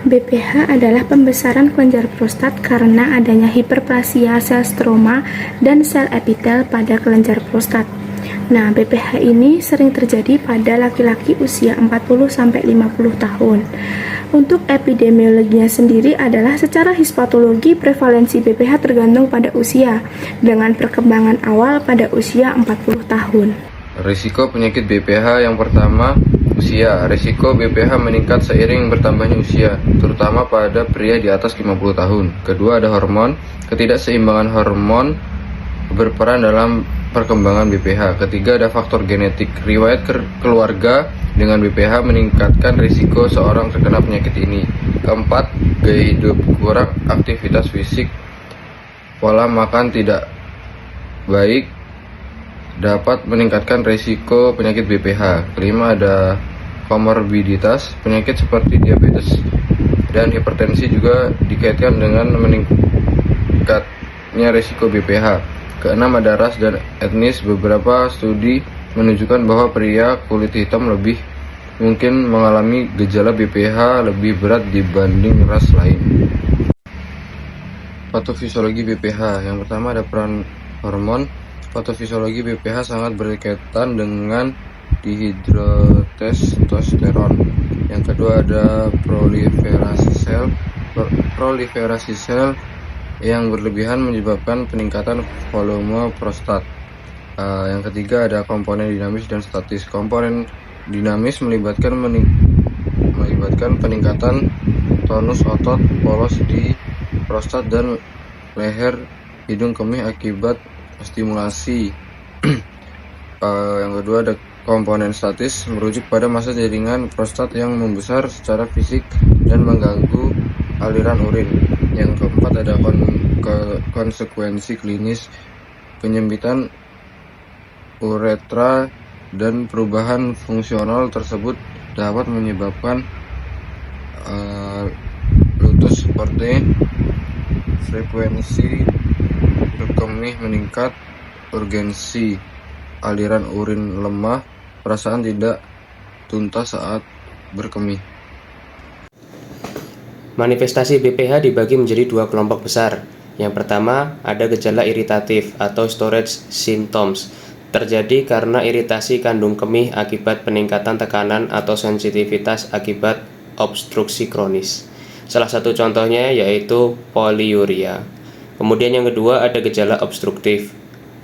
BPH adalah pembesaran kelenjar prostat karena adanya hiperplasia sel stroma dan sel epitel pada kelenjar prostat. Nah, BPH ini sering terjadi pada laki-laki usia 40-50 tahun. Untuk epidemiologinya sendiri adalah secara histopatologi prevalensi BPH tergantung pada usia, dengan perkembangan awal pada usia 40 tahun. Risiko penyakit BPH yang pertama, usia. Risiko BPH meningkat seiring bertambahnya usia, terutama pada pria di atas 50 tahun. Kedua, ada hormon. Ketidakseimbangan hormon berperan dalam perkembangan BPH. Ketiga, ada faktor genetik. Riwayat keluarga dengan BPH meningkatkan risiko seorang terkena penyakit ini. Keempat, gaya hidup. Kurang aktivitas fisik, pola makan tidak baik dapat meningkatkan risiko penyakit BPH. Kelima, ada komorbiditas. Penyakit seperti diabetes dan hipertensi juga dikaitkan dengan meningkatnya risiko BPH. Keenam, ada ras dan etnis. Beberapa studi menunjukkan bahwa pria kulit hitam lebih mungkin mengalami gejala BPH lebih berat dibanding ras lain. Patofisiologi BPH. Yang pertama, ada peran hormon. Patofisiologi BPH sangat berkaitan dengan dihidrotestosteron. Yang kedua, ada proliferasi sel yang berlebihan menyebabkan peningkatan volume prostat. Yang ketiga, ada komponen dinamis dan statis. Komponen dinamis melibatkan peningkatan tonus otot polos di prostat dan leher hidung kemih akibat stimulasi. Yang kedua, ada komponen statis, merujuk pada massa jaringan prostat yang membesar secara fisik dan mengganggu aliran urin. Yang keempat, ada konsekuensi klinis, penyempitan uretra dan perubahan fungsional tersebut dapat menyebabkan lutus seperti frekuensi berkemih meningkat, urgensi aliran urin lemah, perasaan tidak tuntas saat berkemih. Manifestasi BPH dibagi menjadi dua kelompok besar. Yang pertama, ada gejala iritatif atau storage symptoms. Terjadi karena iritasi kandung kemih akibat peningkatan tekanan atau sensitivitas akibat obstruksi kronis. Salah satu contohnya yaitu poliuria. Kemudian yang kedua, ada gejala obstruktif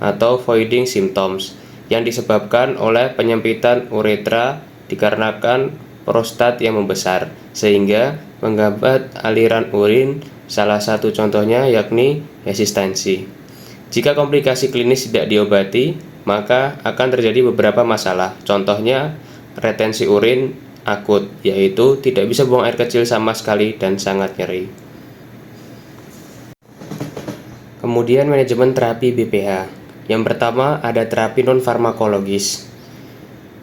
atau voiding symptoms yang disebabkan oleh penyempitan uretra dikarenakan prostat yang membesar sehingga menghambat aliran urin. Salah satu contohnya yakni resistensi. Jika komplikasi klinis tidak diobati, maka akan terjadi beberapa masalah. Contohnya retensi urin akut, yaitu tidak bisa buang air kecil sama sekali dan sangat nyeri. Kemudian manajemen terapi BPH. Yang pertama, ada terapi non-farmakologis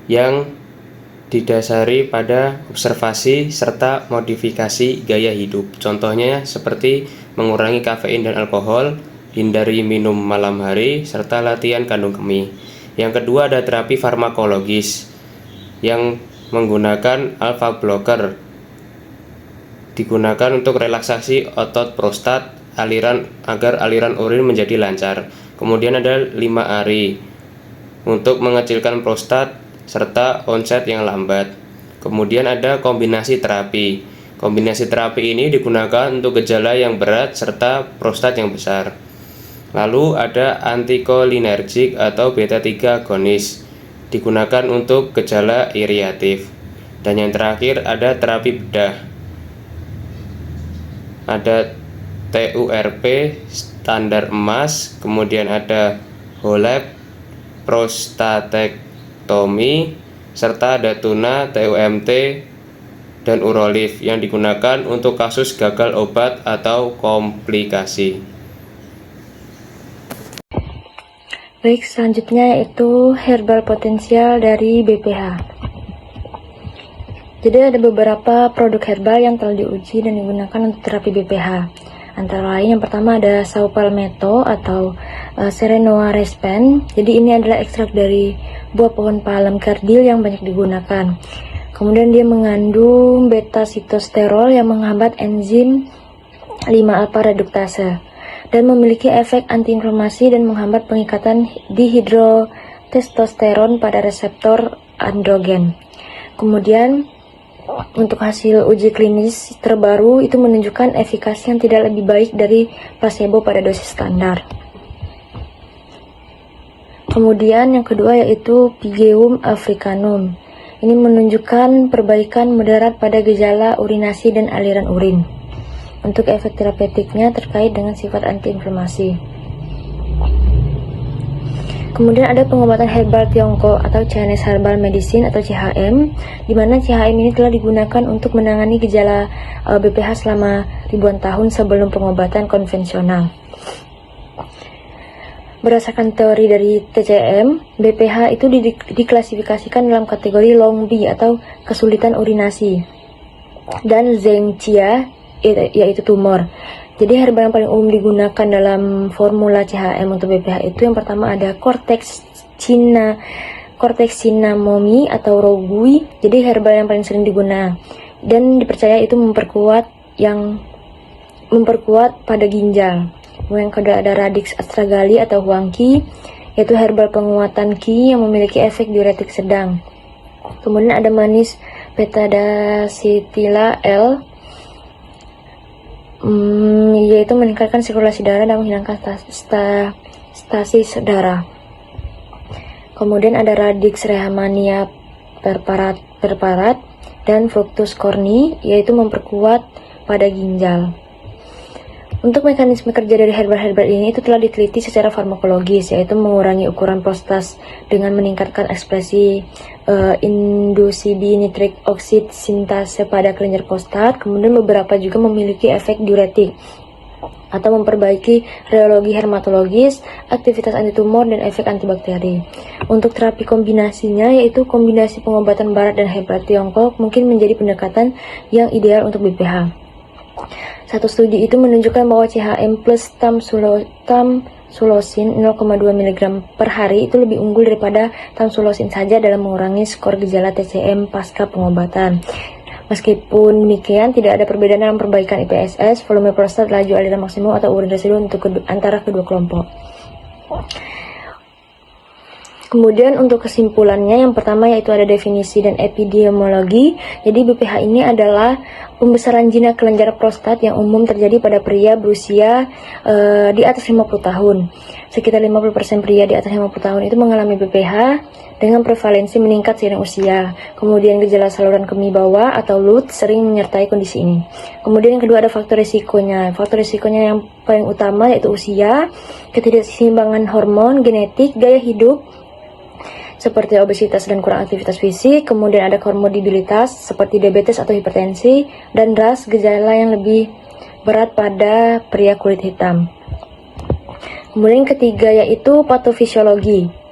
yang didasari pada observasi serta modifikasi gaya hidup. Contohnya seperti mengurangi kafein dan alkohol, hindari minum malam hari, serta latihan kandung kemih. Yang kedua, ada terapi farmakologis yang menggunakan alpha blocker. Digunakan untuk relaksasi otot prostat agar aliran urin menjadi lancar. Kemudian ada 5 ARI untuk mengecilkan prostat serta onset yang lambat. Kemudian ada kombinasi terapi. Kombinasi terapi ini digunakan untuk gejala yang berat serta prostat yang besar. Lalu ada antikolinergik atau beta 3 agonis, digunakan untuk gejala iriatif. Dan yang terakhir ada terapi bedah. Ada TURP standar emas, kemudian ada HoLEP, prostatektomi, serta ada tuna, TUMT, dan Urolith yang digunakan untuk kasus gagal obat atau komplikasi. Baik, selanjutnya yaitu herbal potensial dari BPH. Jadi ada beberapa produk herbal yang telah diuji dan digunakan untuk terapi BPH. Antara lain yang pertama ada sawo palmetto atau Serenoa respen. Jadi ini adalah ekstrak dari buah pohon palem kardil yang banyak digunakan. Kemudian dia mengandung beta-sitosterol yang menghambat enzim 5-alpha reduktase dan memiliki efek antiinflamasi dan menghambat pengikatan dihidrotestosteron pada reseptor androgen. Kemudian untuk hasil uji klinis terbaru itu menunjukkan efikasi yang tidak lebih baik dari placebo pada dosis standar. Kemudian yang kedua yaitu Pygeum africanum. Ini menunjukkan perbaikan moderat pada gejala urinasi dan aliran urin. Untuk efek terapeutiknya terkait dengan sifat antiinflamasi. Kemudian ada pengobatan herbal Tiongkok atau Chinese Herbal Medicine atau CHM, di mana CHM ini telah digunakan untuk menangani gejala BPH selama ribuan tahun sebelum pengobatan konvensional. Berdasarkan teori dari TCM, BPH itu diklasifikasikan dalam kategori Long B atau kesulitan urinasi dan Zhengqia yaitu tumor. Jadi herbal yang paling umum digunakan dalam formula CHM untuk BPH itu yang pertama ada Cortex cinnamomi atau rogui. Jadi herbal yang paling sering digunakan dan dipercaya itu memperkuat pada ginjal. Yang kedua ada Radix astragalli atau Huang Qi, yaitu herbal penguatan Qi yang memiliki efek diuretik sedang. Kemudian ada manis petadactyla L, yaitu meningkatkan sirkulasi darah dan menghilangkan stasis darah. Kemudian ada Radix rehmannia perparat dan Fructus corni, yaitu memperkuat pada ginjal. Untuk mekanisme kerja dari herbal-herbal ini itu telah diteliti secara farmakologis, yaitu mengurangi ukuran prostat dengan meningkatkan ekspresi induksi nitric oxide sintase pada kelenjar prostat. Kemudian beberapa juga memiliki efek diuretik atau memperbaiki reologi hermatologis, aktivitas antitumor, dan efek antibakteri. Untuk terapi kombinasinya, yaitu kombinasi pengobatan barat dan herbal Tiongkok mungkin menjadi pendekatan yang ideal untuk BPH. Satu studi itu menunjukkan bahwa CHM plus tamsulosin 0,2 mg per hari itu lebih unggul daripada tamsulosin saja dalam mengurangi skor gejala TCM pasca pengobatan. Meskipun demikian, tidak ada perbedaan dalam perbaikan IPSS, volume prostat, laju aliran maksimum atau urin residu antara kedua kelompok. Kemudian untuk kesimpulannya, yang pertama yaitu ada definisi dan epidemiologi. Jadi BPH ini adalah pembesaran jinak kelenjar prostat yang umum terjadi pada pria berusia di atas 50 tahun. Sekitar 50% pria di atas 50 tahun itu mengalami BPH dengan prevalensi meningkat seiring usia. Kemudian gejala saluran kemih bawah atau LUT sering menyertai kondisi ini. Kemudian yang kedua ada faktor risikonya. Faktor risikonya yang paling utama yaitu usia, ketidakseimbangan hormon, genetik, gaya hidup, seperti obesitas dan kurang aktivitas fisik, kemudian ada komorbiditas seperti diabetes atau hipertensi, dan ras gejala yang lebih berat pada pria kulit hitam. Kemudian yang ketiga yaitu patofisiologi.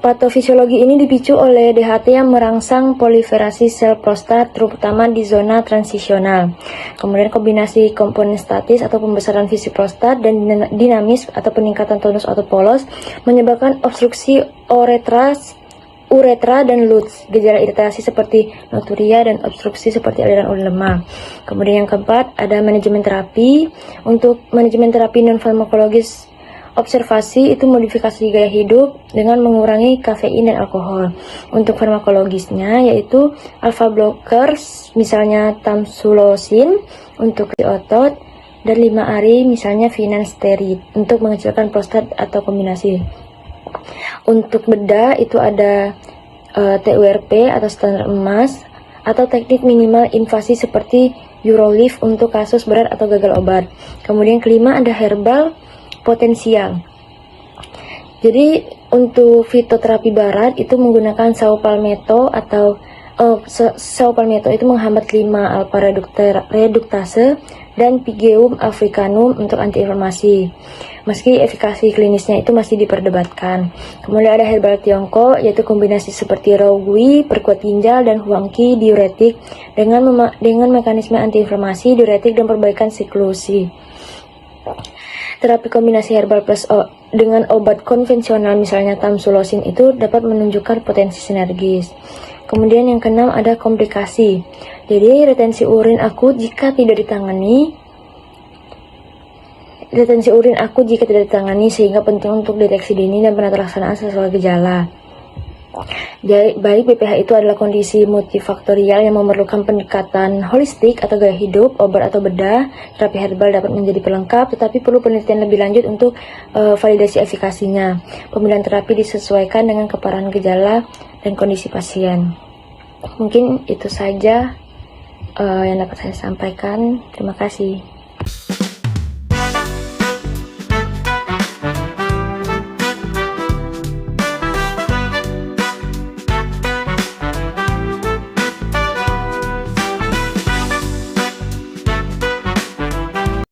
Patofisiologi ini dipicu oleh DHT yang merangsang proliferasi sel prostat terutama di zona transisional. Kemudian kombinasi komponen statis atau pembesaran fisik prostat dan dinamis atau peningkatan tonus atau polos menyebabkan obstruksi uretra dan LUTS, gejala iritasi seperti nocturia dan obstruksi seperti aliran urin lemah. Kemudian yang keempat ada manajemen terapi. Untuk manajemen terapi non farmakologis observasi itu modifikasi gaya hidup dengan mengurangi kafein dan alkohol. Untuk farmakologisnya yaitu alpha blockers misalnya tamsulosin untuk otot dan 5-ARI misalnya finasteride untuk mengecilkan prostat atau kombinasi. Untuk bedah itu ada TURP atau standar emas atau teknik minimal invasi seperti Urolift untuk kasus berat atau gagal obat. Kemudian kelima ada herbal potensial. Jadi untuk fitoterapi barat itu menggunakan sawo palmetto atau sawo palmetto itu menghambat 5-alpha reduktase dan Pygeum africanum untuk antiinflamasi. Meski efikasi klinisnya itu masih diperdebatkan. Kemudian ada herbal Tiongkok yaitu kombinasi seperti rogui, perkuat ginjal, dan Huang Qi diuretik dengan mekanisme antiinflamasi, diuretik, dan perbaikan siklusi. Terapi kombinasi herbal plus dengan obat konvensional misalnya tamsulosin itu dapat menunjukkan potensi sinergis. Kemudian yang keenam ada komplikasi. Jadi retensi urin akut jika tidak ditangani sehingga penting untuk deteksi dini dan penata-laksanaan sesuai gejala. Jadi, baik BPH itu adalah kondisi multifaktorial yang memerlukan pendekatan holistik atau gaya hidup, obat atau bedah, terapi herbal dapat menjadi pelengkap, tetapi perlu penelitian lebih lanjut untuk validasi efikasinya. Pemilihan terapi disesuaikan dengan keparahan gejala dan kondisi pasien. Mungkin itu saja yang dapat saya sampaikan. Terima kasih.